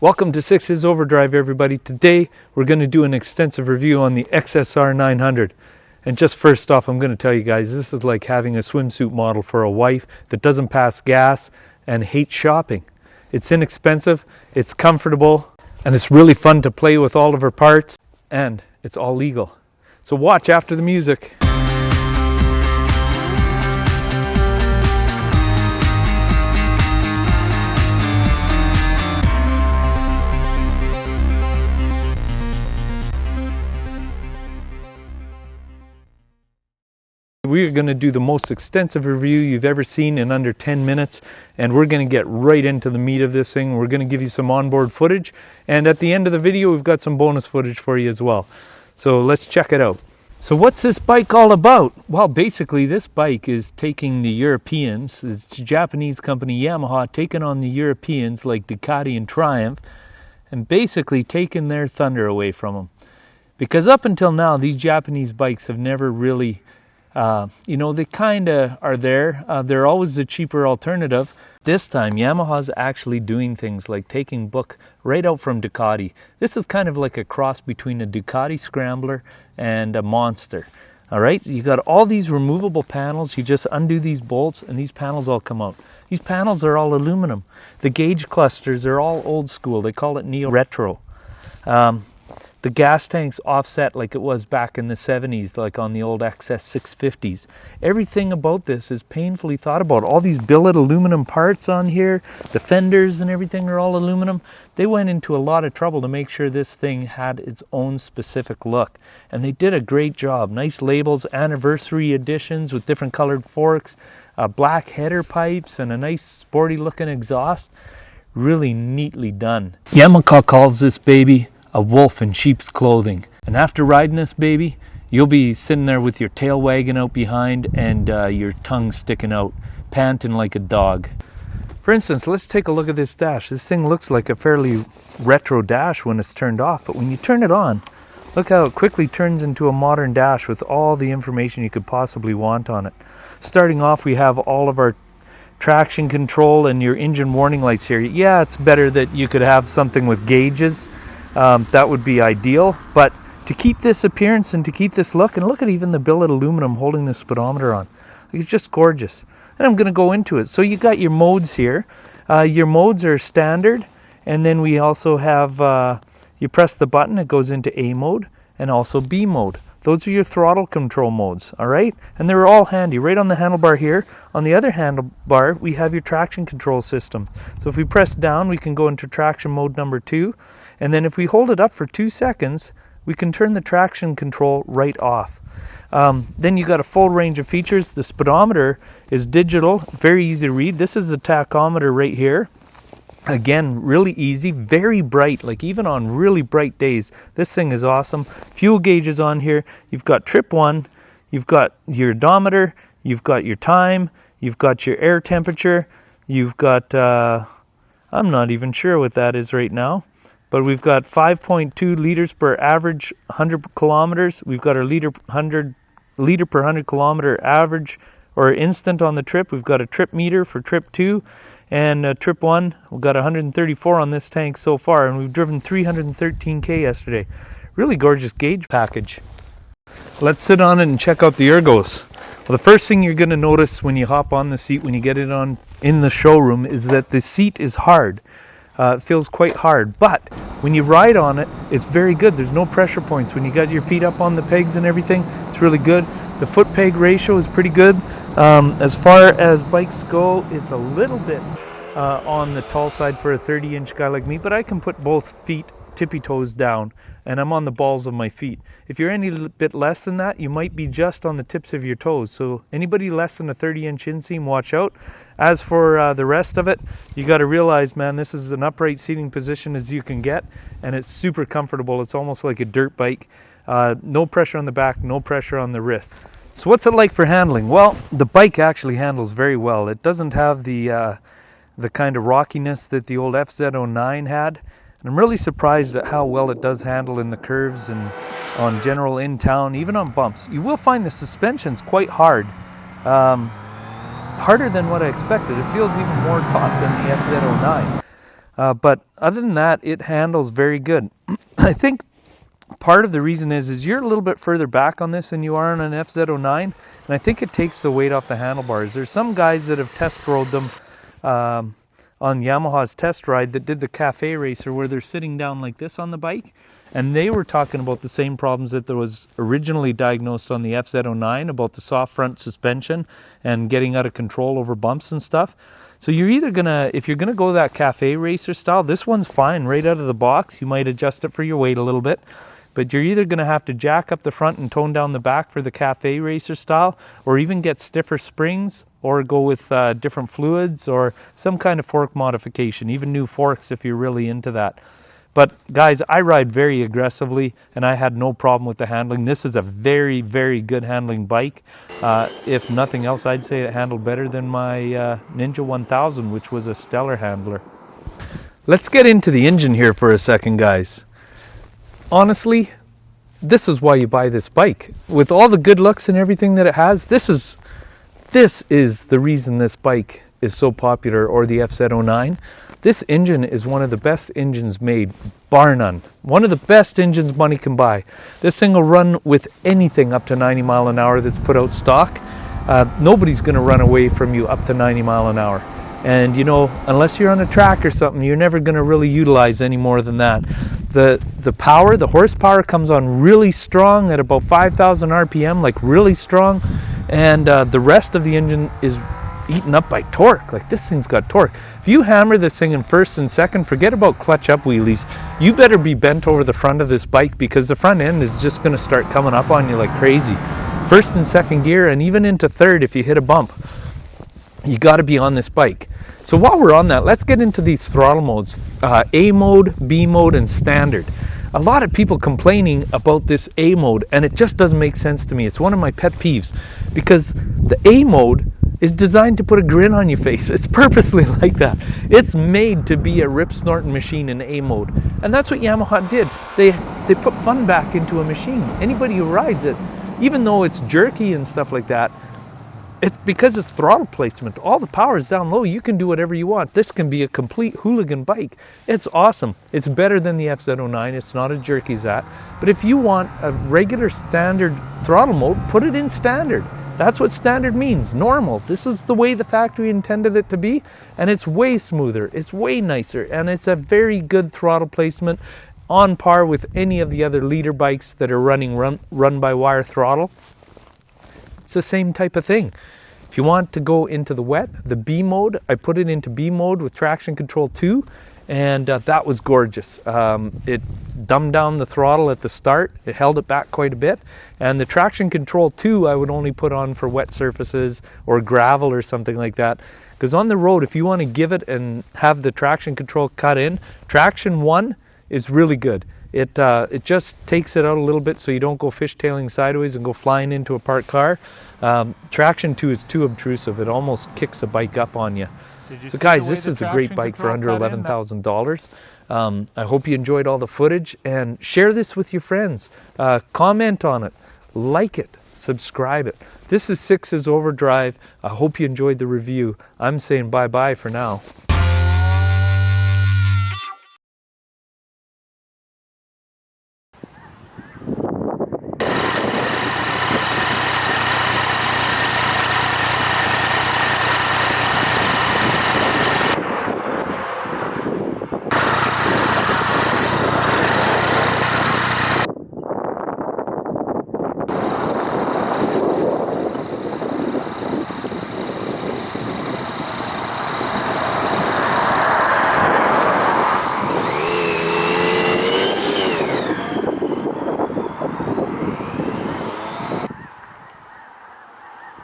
Welcome to Sixthisoverdrive, everybody. Today we're going to do an extensive review on the XSR 900. And just first off, I'm going to tell you guys, this is like having a swimsuit model for a wife that doesn't pass gas and hates shopping. It's inexpensive, it's comfortable, and it's really fun to play with all of her parts, and it's all legal. So watch after the music. We're going to do the most extensive review you've ever seen in under 10 minutes, and we're going to get right into the meat of this thing. We're going to give you some onboard footage, and at the end of the video we've got some bonus footage for you as well. So let's check it out. So what's this bike all about? Well, basically this bike is taking the Europeans, it's a Japanese company Yamaha, taking on the Europeans like Ducati and Triumph, and basically taking their thunder away from them. Because up until now these Japanese bikes have never really they kind of are there. They're always the cheaper alternative. This time, Yamaha's actually doing things like taking book right out from Ducati. This is kind of like a cross between a Ducati Scrambler and a Monster. Alright, you got all these removable panels. You just undo these bolts and these panels all come out. These panels are all aluminum. The gauge clusters are all old school. They call it neo-retro. The gas tank's offset like it was back in the 70s, like on the old XS 650s. Everything about this is painfully thought about. All these billet aluminum parts on here, the fenders and everything are all aluminum. They went into a lot of trouble to make sure this thing had its own specific look. And they did a great job. Nice labels, anniversary editions with different colored forks, black header pipes, and a nice sporty looking exhaust. Really neatly done. Yamaha calls this baby a wolf in sheep's clothing. And after riding this baby, you'll be sitting there with your tail wagging out behind and your tongue sticking out, panting like a dog. For instance, let's take a look at this dash. This thing looks like a fairly retro dash when it's turned off, but when you turn it on, look how it quickly turns into a modern dash with all the information you could possibly want on it. Starting off, we have all of our traction control and your engine warning lights here. Yeah, it's better that you could have something with gauges. That would be ideal, but to keep this appearance and to keep this look, and look at even the billet aluminum holding the speedometer on. It's just gorgeous. And I'm going to go into it. So you got your modes here. Your modes are standard, and then we also have, you press the button, it goes into A mode, and also B mode. Those are your throttle control modes, alright? And they're all handy. Right on the handlebar here, on the other handlebar, we have your traction control system. So if we press down, we can go into traction mode number 2. And then if we hold it up for 2 seconds, we can turn the traction control right off. Then you got a full range of features. The speedometer is digital, very easy to read. This is the tachometer right here. Again, really easy, very bright, like even on really bright days. This thing is awesome. Fuel gauges on here. You've got trip 1, you've got your odometer, you've got your time, you've got your air temperature, you've got, I'm not even sure what that is right now. But we've got 5.2 liters per average 100 kilometers. We've got our liter per 100 kilometer average or instant on the trip. We've got a trip meter for trip 2 and trip 1. We've got 134 on this tank so far, and we've driven 313k yesterday. Really gorgeous gauge package. Let's sit on it and check out the ergos. Well, the first thing you're going to notice when you hop on the seat, when you get it on in the showroom, is that the seat is hard. It feels quite hard, but when you ride on it, it's very good. There's no pressure points. When you got your feet up on the pegs and everything, it's really good. The foot peg ratio is pretty good. As far as bikes go, it's a little bit on the tall side for a 30-inch guy like me, but I can put both feet tippy toes down, and I'm on the balls of my feet. If you're any bit less than that, you might be just on the tips of your toes. So anybody less than a 30-inch inseam, watch out. As for the rest of it, you got to realize, man, this is an upright seating position as you can get, and it's super comfortable. It's almost like a dirt bike. No pressure on the back, no pressure on the wrist. So what's it like for handling? Well, the bike actually handles very well. It doesn't have the kind of rockiness that the old FZ09 had. And I'm really surprised at how well it does handle in the curves and on general in town, even on bumps. You will find the suspension's quite hard. Harder than what I expected. It feels even more taut than the FZ09. But other than that, it handles very good. I think part of the reason is you're a little bit further back on this than you are on an FZ09, and I think it takes the weight off the handlebars. There's some guys that have test rode them on Yamaha's test ride that did the cafe racer where they're sitting down like this on the bike, and they were talking about the same problems that there was originally diagnosed on the FZ09 about the soft front suspension and getting out of control over bumps and stuff. So you're either gonna, if you're gonna go that cafe racer style, this one's fine right out of the box. You might adjust it for your weight a little bit, but you're either gonna have to jack up the front and tone down the back for the cafe racer style, or even get stiffer springs, or go with different fluids or some kind of fork modification, even new forks if you're really into that. But guys, I ride very aggressively and I had no problem with the handling. This is a very, very good handling bike. If nothing else, I'd say it handled better than my Ninja 1000, which was a stellar handler. Let's get into the engine here for a second, guys. Honestly, this is why you buy this bike. With all the good looks and everything that it has, this is the reason this bike is so popular, or the FZ09. This engine is one of the best engines made, bar none. One of the best engines money can buy. This thing will run with anything up to 90 mile an hour that's put out stock. Nobody's going to run away from you up to 90 mile an hour. And you know, unless you're on a track or something, you're never going to really utilize any more than that. The power, the horsepower comes on really strong at about 5,000 RPM, like really strong. And the rest of the engine is eaten up by torque. Like, this thing's got torque. If you hammer this thing in first and second, forget about clutch up wheelies. You better be bent over the front of this bike, because the front end is just going to start coming up on you like crazy. First and second gear, and even into third if you hit a bump. You got to be on this bike. So while we're on that, let's get into these throttle modes. A mode, B mode, and standard. A lot of people complaining about this A mode, and it just doesn't make sense to me. It's one of my pet peeves, because the A mode is designed to put a grin on your face. It's purposely like that. It's made to be a rip-snorting machine in A mode. And that's what Yamaha did. They put fun back into a machine. Anybody who rides it, even though it's jerky and stuff like that, it's because it's throttle placement. All the power is down low. You can do whatever you want. This can be a complete hooligan bike. It's awesome. It's better than the FZ09. It's not as jerky as that. But if you want a regular standard throttle mode, put it in standard. That's what standard means, normal. This is the way the factory intended it to be, and it's way smoother, it's way nicer, and it's a very good throttle placement, on par with any of the other leader bikes that are running run-by-wire throttle. It's the same type of thing. If you want to go into the wet, the B mode, I put it into B mode with traction control 2, and that was gorgeous. It dumbed down the throttle at the start. It held it back quite a bit. And the traction control 2 I would only put on for wet surfaces or gravel or something like that. Because on the road, if you want to give it and have the traction control cut in, traction 1 is really good. It just takes it out a little bit so you don't go fishtailing sideways and go flying into a parked car. Traction 2 is too obtrusive. It almost kicks a bike up on you. So guys, this is a great bike for under $11,000. I hope you enjoyed all the footage, and share this with your friends. Comment on it, like it, subscribe it. This is Sixthisoverdrive. I hope you enjoyed the review. I'm saying bye-bye for now.